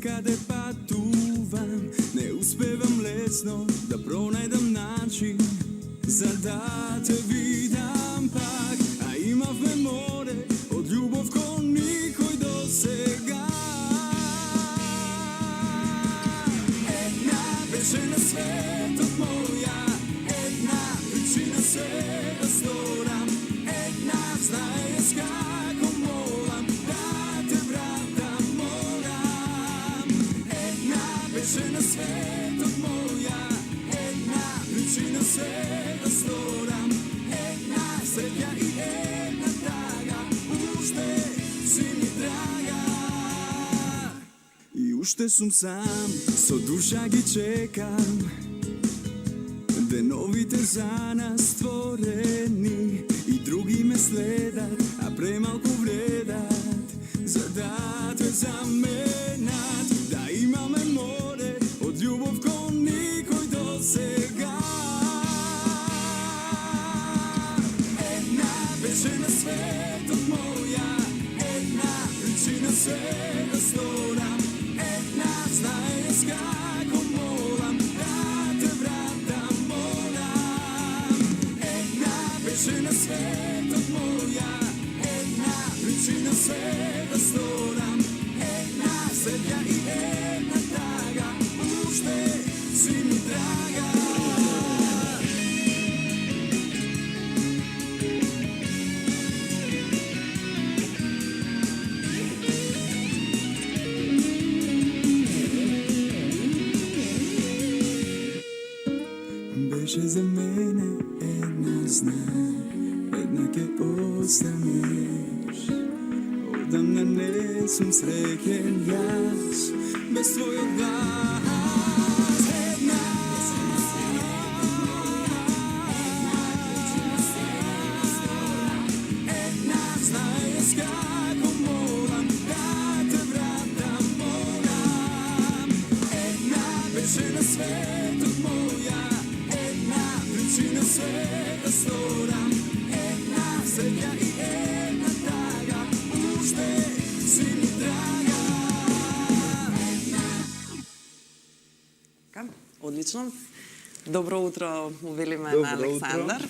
Навсекаде патувам, не успевам лесно да пронајдам начин за да те видам пак. А имавме море од љубов кон никој до сега. Една беше на светот моја, една причина се да сторам, една знаеш како молам да те вратам морам. Една беше на светот моја, една причина се да сторам, една среќа и една тага, уште си ми драга. И уште сум сам, со душа ги чекам деновите за нас створени, и други ме следат, а премалку вредат за да те заменат. Да имаме море од љубов кон никој до сега. Една беше на светот моја, една причина се да сторам, една знаеш како молам да те вратам морам. Една беше на светот моја, една причина се да сторам, една среќа и една тага, уште си ми драга. Беше за мене една знай, една ке останеш. Одамна не сум среќен јас без твојот глас. Една знаеш како молам да те вратам морам. Една беше на светот моја, една причина се да сторам, една среќа и една тага, уште си ми драга. Одлично. Добро утро, му велиме на Александар.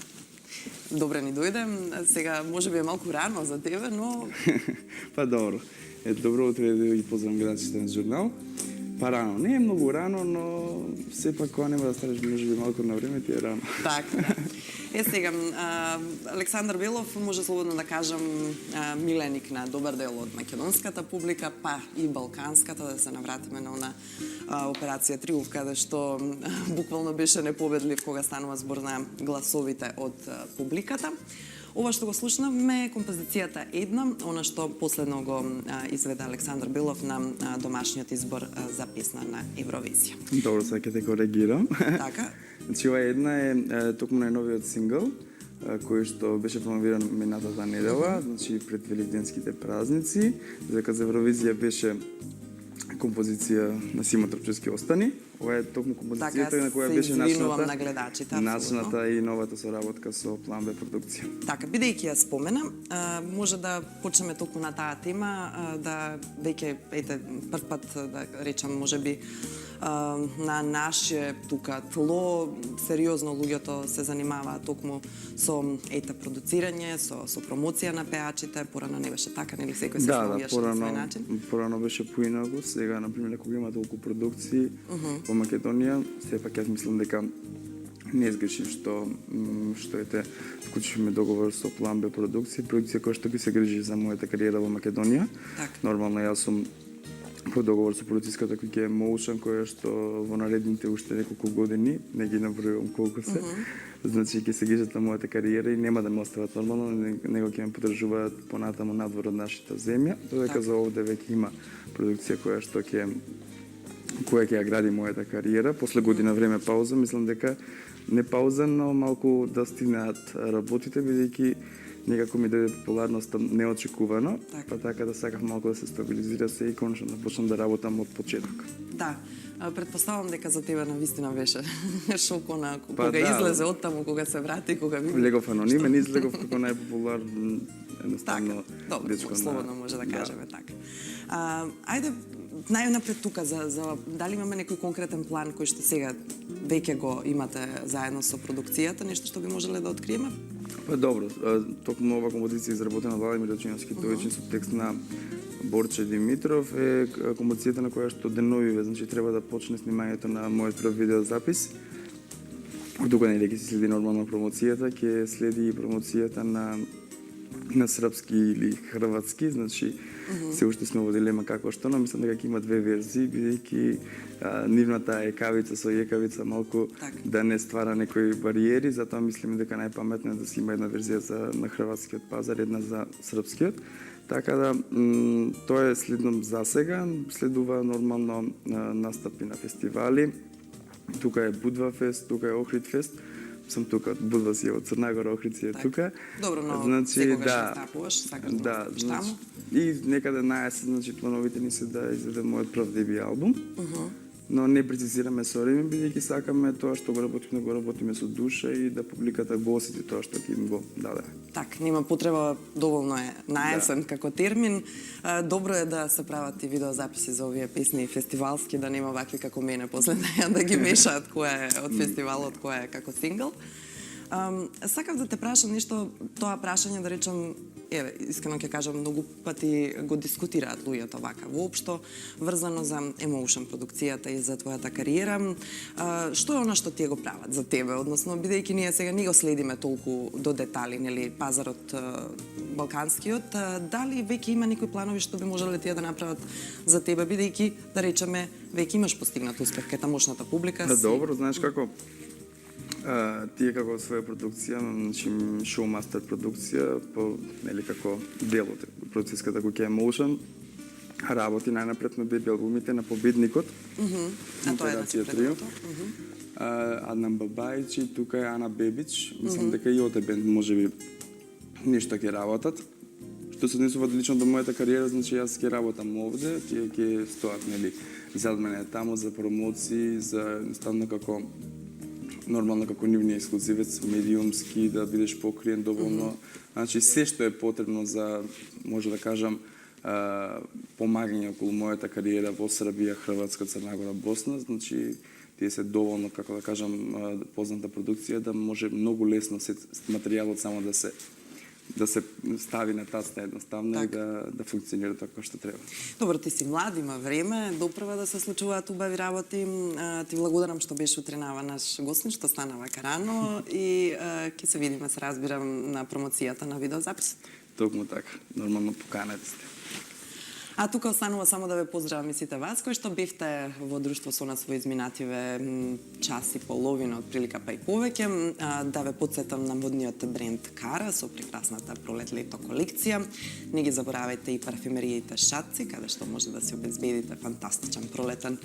Добре ни дојде. Сега може би е малку рано за тебе, но Па добро. Добро утро да ги поздравам гледачите на журнал. Па рано. Не е многу рано, но сепак кога нема да станеш може би малку на време ти е рано. така. Сега, Александар Белов, може слободно да кажам, миленик на добар дел од македонската публика, па и балканската, да се навратиме на она операција Триумф, каде што буквално беше непобедлив кога станува збор на гласовите од публиката. Ова што го слушнавме е композицијата Една, она што последно го изведе Александар Белов на домашниот избор за песна на Евровизија. Добро, сега ќе те коригирам. Така. Значи, ова Една е токму најновиот сингл, кој што беше промовиран минатата недела, значи пред великденските празници. Дека за Евровизија беше композиција на Симо Трпчевски Остани. Ова е токму композицијата на која беше на гледачите, начната и новата соработка со План Б продукција. Така, бидејќи ја спомена, може да почнеме токму на таа тема, да веќе прв пат да речам можеби на наше тука тло сериозно луѓето се занимаваат токму со продуцирање, со промоција на пеачите. Порано не беше така, нели секој се снабдуваше на свој начин? Порано беше поинаку. Сега например кога има толку продукции во Македонија, сепак јас мислам дека не сгрешив што вклучивме договор со План Б продукција која што ги се грижи за мојата кариера во Македонија. Нормално јас сум по договор со продуциската куќа Emotion, која што во наредните уште неколку години, не ги набројувам колку се, значи ќе се грижат на мојата кариера и нема да ме остават нормално, него ќе ме поддржуваат понатаму надвор од нашата земја, додека за овде веќе има продукција која ќе ја гради мојата кариера. После година време пауза, мислам дека не пауза, но малку да стигнат работите, бидејќи некако ми дојде популарноста неочекувано, па така да сакав малку да се стабилизира се и конечно да почнам да работам од почеток. Да, предпоставам дека за тебе навистина беше шок кога излезе од таму, кога се врати, кога види. Влегов анонимен, излегов како најпопуларен едноставно добро, слободно може да кажеме така. Ајде, најнапред тука, дали имаме некој конкретен план кој што сега веќе го имате заедно со продукцијата, нешто што би можеле да откриеме? Па добро, токму ова композиција изработена од Владимир Рачиновски Тојчин со текст на Борче Димитров е композицијата на која што деновиве, значи треба да почне снимањето на мојот прв видеозапис. Тука нели ќе се следи нормално промоцијата, ќе следи и промоцијата на српски или хрватски, значи се уште сме во дилема како што, но мислам дека ќе има две верзии, бидејќи нивната екавица со екавица малку да не ствара некои бариери, затоа мислиме дека најпаметно е да се има една верзија на хрватскиот пазар, една за српскиот. Така да, тоа е следном за сега, следува нормално настапи на фестивали. Тука е Будва фест, тука е Охрид фест. Сум тука, Будва си е од Црна Гора, Охрид си е тука. Добро, но значи, секогаш настапуваш, сакаш да настапиш таму. И некаде на есен, значи плановите ни се да изведем мојот прв деби албум. Но не прецизираме со време, бидејќи сакаме тоа што го работиме со душа и да публиката го осети тоа што ќе им го даде. Так, нема потреба, доволно е наесен како термин. Добро е да се прават и видеозаписи за овие песни фестивалски, да нема вакви како мене после да ги мешаат која е од фестивалот, која е како сингл. Сакав да те прашам нешто, тоа прашање да речам, еве, искрено ќе кажам, многу пати го дискутираат луѓето вака, воопшто врзано за емоушн продукцијата и за твојата кариера. Што е она што тие го прават за тебе, односно бидејќи ние сега не го следиме толку до детали, нели, пазарот балканскиот, дали веќе има некои планови што би можеле тие да направат за тебе, бидејќи да речеме веќе имаш постигнат успех кај тамошната публика? Добро, знаеш како тие како своја продукција, значи шоумастер продукција, по нели како дел од процеската која е Emotion, работи најнапред на деби албумите на победникот. А тоа е Операција Трио. Аднан Бабајчи, тука е Ана Бебич, мислам дека и од бенд можеби нешто ќе работат. Што се однесува лично до мојата кариера, значи јас ќе работам овде, тие ќе стоат нели зад мене таму за промоции, за едноставно како нормално како нивниот ексклузивец, медиумски, да бидеш покриен доволно. Значи, се што е потребно за, може да кажам, помагање околу мојата кариера во Србија, Хрватска, Црна Гора, Босна, значи, тие се доволно, како да кажам, позната продукција, да може многу лесно материјалот само да се стави на таста едноставно и да функционира така што треба. Добро, ти си млад, има време, доправа да се случуваат убави работи. Ти благодарам што беше утринава наш гостин, што стана вака рано и ќе се видиме, се разбирам, на промоцијата на видеозаписот. Токму така, нормално поканете сте. А тука останува само да ве поздравам и сите вас кои што бевте во друштво со нас во изминативе час и половина, од прилика па и повеќе. Да ве подсетам на модниот бренд Кара со прекрасната пролет-лето колекција. Не ги заборавајте и парфюмериите Шатци, каде што може да се обезбедите фантастичен пролетен